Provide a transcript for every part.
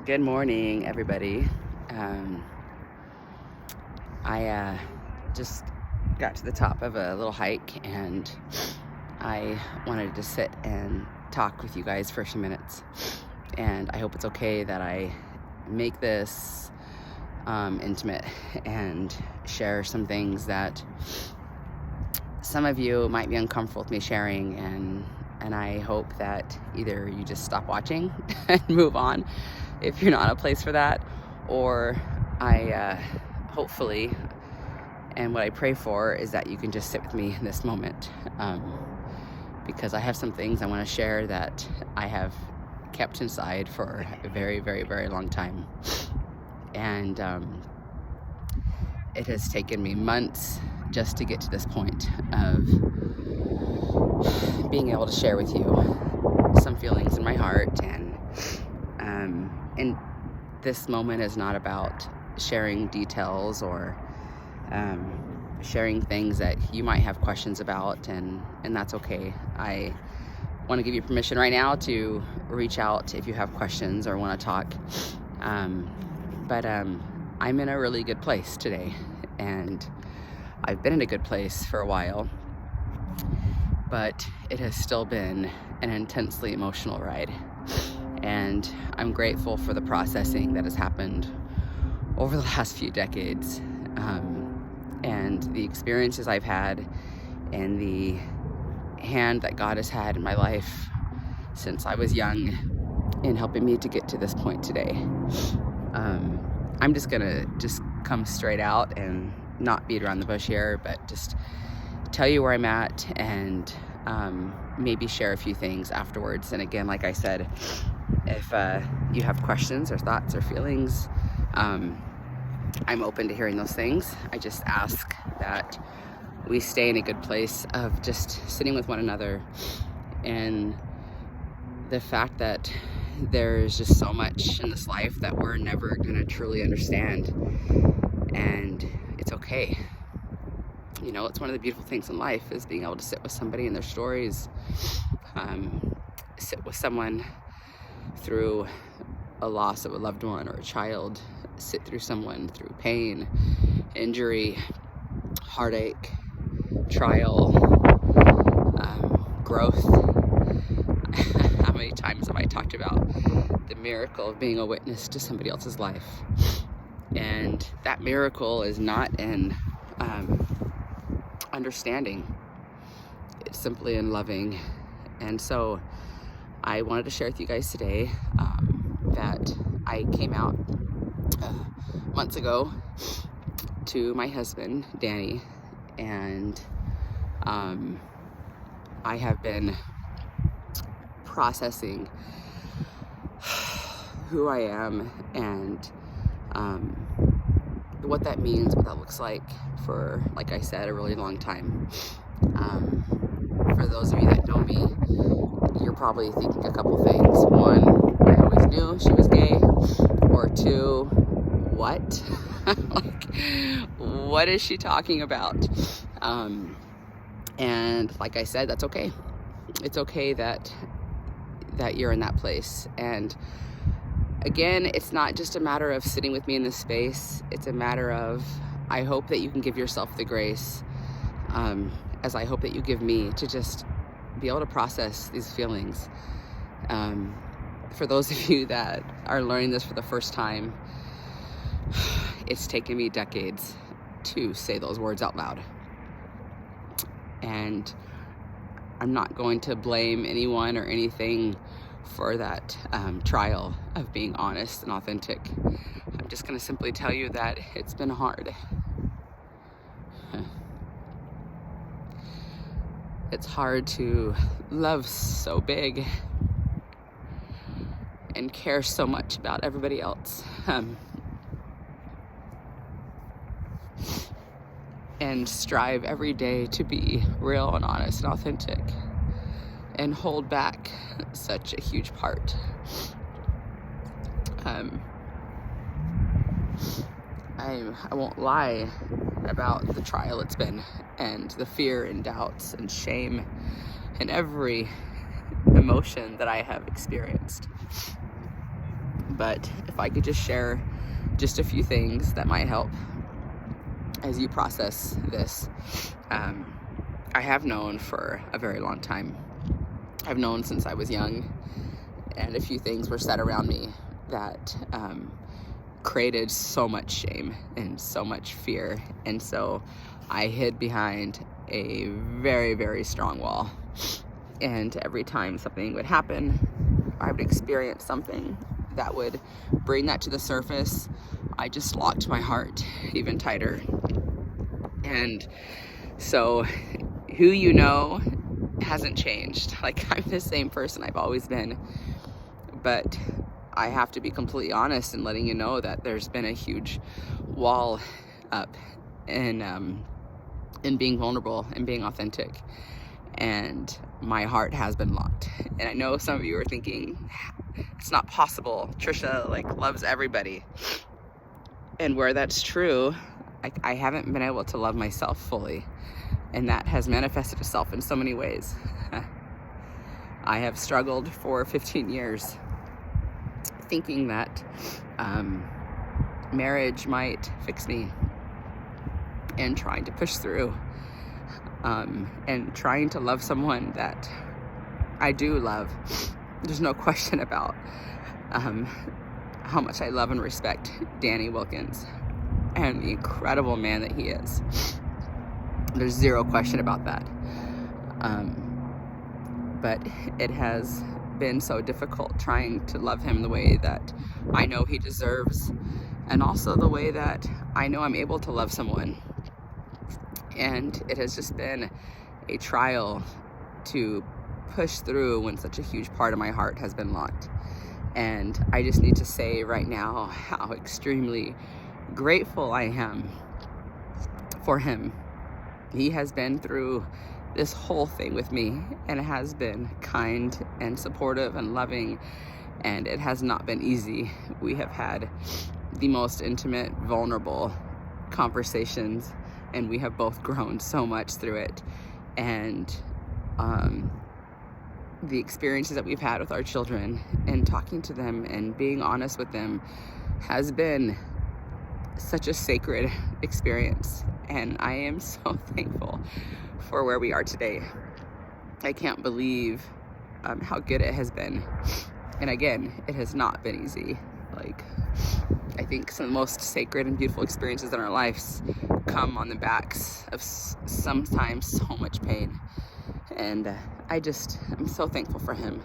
Good morning, everybody. I just got to the top of a little hike and I wanted to sit and talk with you guys for a few minutes. And I hope it's okay that I make this intimate and share some things that some of you might be uncomfortable with me sharing, and I hope that either you just stop watching and move on if you're not in a place for that, or I hopefully, and what I pray for is that you can just sit with me in this moment, because I have some things I want to share that I have kept inside for a very, very, very long time. And it has taken me months just to get to this point of being able to share with you some feelings in my heart. And this moment is not about sharing details or sharing things that you might have questions about, and that's okay. I want to give you permission right now to reach out if you have questions or want to talk. But I'm in a really good place today, and I've been in a good place for a while, but it has still been an intensely emotional ride. And I'm grateful for the processing that has happened over the last few decades, and the experiences I've had, and the hand that God has had in my life since I was young in helping me to get to this point today. I'm just gonna come straight out and not beat around the bush here, but just tell you where I'm at, and maybe share a few things afterwards. And again, like I said, if you have questions or thoughts or feelings, I'm open to hearing those things. I just ask that we stay in a good place of just sitting with one another, and the fact that there's just so much in this life that we're never gonna truly understand, and it's okay. You know, it's one of the beautiful things in life is being able to sit with somebody and their stories, sit with someone through a loss of a loved one or a child, sit through someone through pain, injury, heartache, trial, growth. How many times have I talked about the miracle of being a witness to somebody else's life? And that miracle is not in understanding, it's simply in loving. And so I wanted to share with you guys today that I came out months ago to my husband, Danny, and I have been processing who I am and what that means, what that looks like for, like I said, a really long time. For those of you that know me, you're probably thinking a couple things. One, I always knew she was gay. Or two, what? Like, what is she talking about? And like I said, that's okay. It's okay that you're in that place. And again, it's not just a matter of sitting with me in this space. It's a matter of, I hope that you can give yourself the grace, as I hope that you give me, to just be able to process these feelings. For those of you that are learning this for the first time, it's taken me decades to say those words out loud. And I'm not going to blame anyone or anything for that trial of being honest and authentic. I'm just going to simply tell you that it's been hard. It's hard to love so big and care so much about everybody else, and strive every day to be real and honest and authentic, and hold back such a huge part. I won't lie about the trial it's been, and the fear and doubts and shame and every emotion that I have experienced. But if I could just share just a few things that might help as you process this. I have known for a very long time. I've known since I was young, and a few things were said around me that created so much shame and so much fear. And so I hid behind a very, very strong wall. And every time something would happen, I would experience something that would bring that to the surface, I just locked my heart even tighter. And so who you know hasn't changed. Like, I'm the same person I've always been. But I have to be completely honest in letting you know that there's been a huge wall up in being vulnerable and being authentic. And my heart has been locked. And I know some of you are thinking, it's not possible. Trisha loves everybody. And where that's true, I haven't been able to love myself fully. And that has manifested itself in so many ways. I have struggled for 15 years thinking that marriage might fix me, and trying to push through, and trying to love someone that I do love. There's no question about how much I love and respect Danny Wilkins and the incredible man that he is. There's zero question about that. But it has been so difficult trying to love him the way that I know he deserves, and also the way that I know I'm able to love someone. And it has just been a trial to push through when such a huge part of my heart has been locked. And I just need to say right now how extremely grateful I am for him. He has been through this whole thing with me, and it has been kind and supportive and loving, and it has not been easy. We have had the most intimate, vulnerable conversations, and we have both grown so much through it. And the experiences that we've had with our children and talking to them and being honest with them has been such a sacred experience. And I am so thankful for where we are today. I can't believe how good it has been. And again, it has not been easy. I think some of the most sacred and beautiful experiences in our lives come on the backs of sometimes so much pain. And I'm so thankful for him.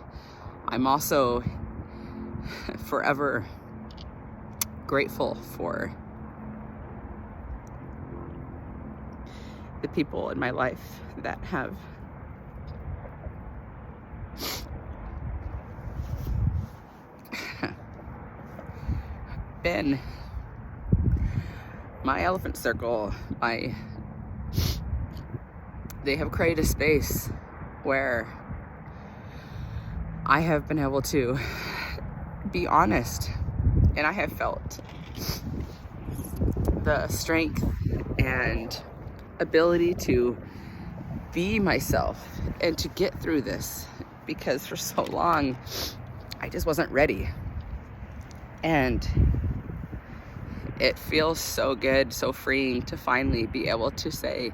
I'm also forever grateful for the people in my life that have been my elephant circle. They have created a space where I have been able to be honest, and I have felt the strength and ability to be myself and to get through this, because for so long I just wasn't ready. And it feels so good, so freeing to finally be able to say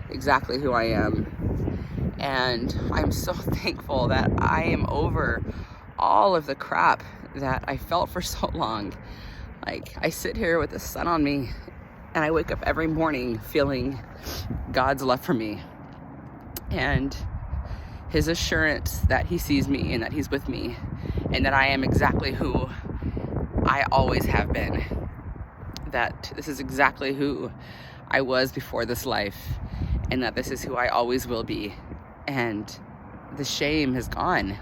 exactly who I am. And I'm so thankful that I am over all of the crap that I felt for so long. I sit here with the sun on me, and I wake up every morning feeling God's love for me and his assurance that he sees me and that he's with me, and that I am exactly who I always have been. That this is exactly who I was before this life, and that this is who I always will be. And the shame has gone.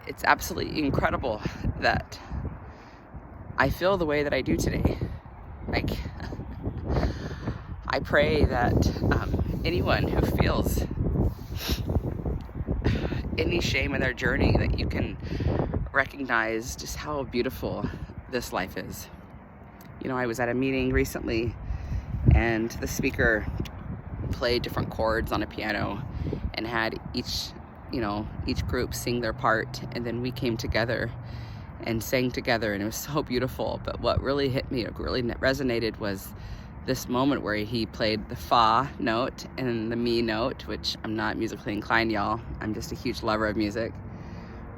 It's absolutely incredible that I feel the way that I do today. I pray that anyone who feels any shame in their journey, that you can recognize just how beautiful this life is. I was at a meeting recently, and the speaker played different chords on a piano and had each group sing their part, and then we came together and sang together, and it was so beautiful. But what really hit me, what really resonated, was this moment where he played the fa note and the mi note, which I'm not musically inclined, y'all. I'm just a huge lover of music.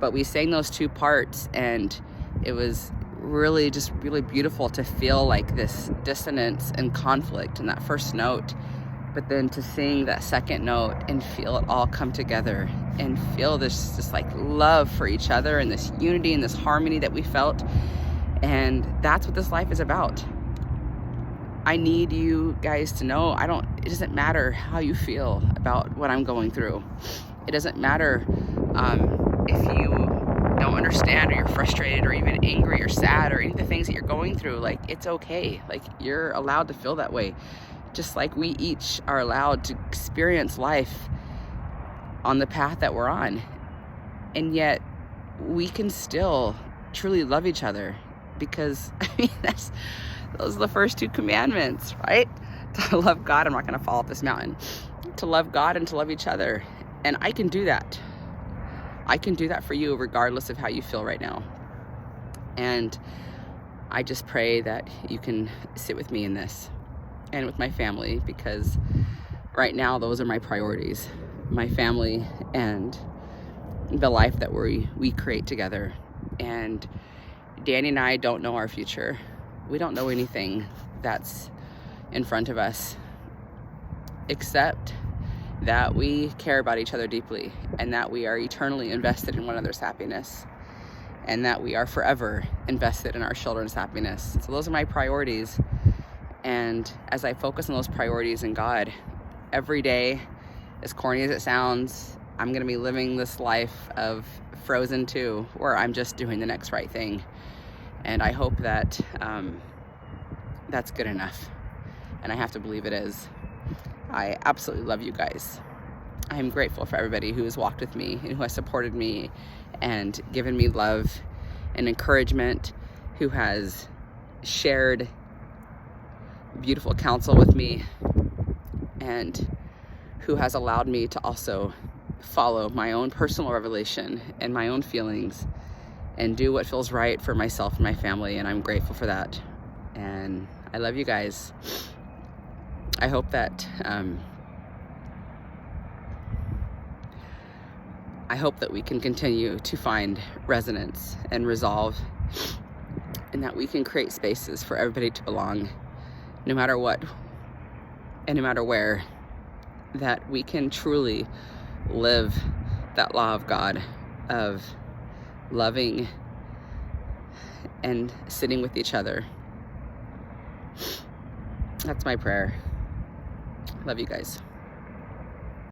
But we sang those two parts, and it was really just really beautiful to feel like this dissonance and conflict in that first note, but then to sing that second note and feel it all come together and feel this like love for each other and this unity and this harmony that we felt. And that's what this life is about. I need you guys to know, it doesn't matter how you feel about what I'm going through. It doesn't matter if you don't understand, or you're frustrated, or even angry or sad, or any of the things that you're going through. Like, it's okay. Like, you're allowed to feel that way. Just like we each are allowed to experience life on the path that we're on. And yet we can still truly love each other, because those are the first two commandments, right? To love God. I'm not going to fall off this mountain. To love God and to love each other. And I can do that. I can do that for you regardless of how you feel right now. And I just pray that you can sit with me in this and with my family, because right now those are my priorities. My family and the life that we create together. And Danny and I don't know our future. We don't know anything that's in front of us, except that we care about each other deeply, and that we are eternally invested in one another's happiness, and that we are forever invested in our children's happiness. So those are my priorities. And as I focus on those priorities in God, every day, as corny as it sounds, I'm going to be living this life of Frozen 2, where I'm just doing the next right thing. And I hope that that's good enough. And I have to believe it is. I absolutely love you guys. I am grateful for everybody who has walked with me and who has supported me and given me love and encouragement, who has shared beautiful counsel with me, and who has allowed me to also follow my own personal revelation and my own feelings and do what feels right for myself and my family. And I'm grateful for that. And I love you guys. I hope that we can continue to find resonance and resolve, and that we can create spaces for everybody to belong, no matter what and no matter where, that we can truly live that law of God of loving and sitting with each other. That's my prayer. Love you guys.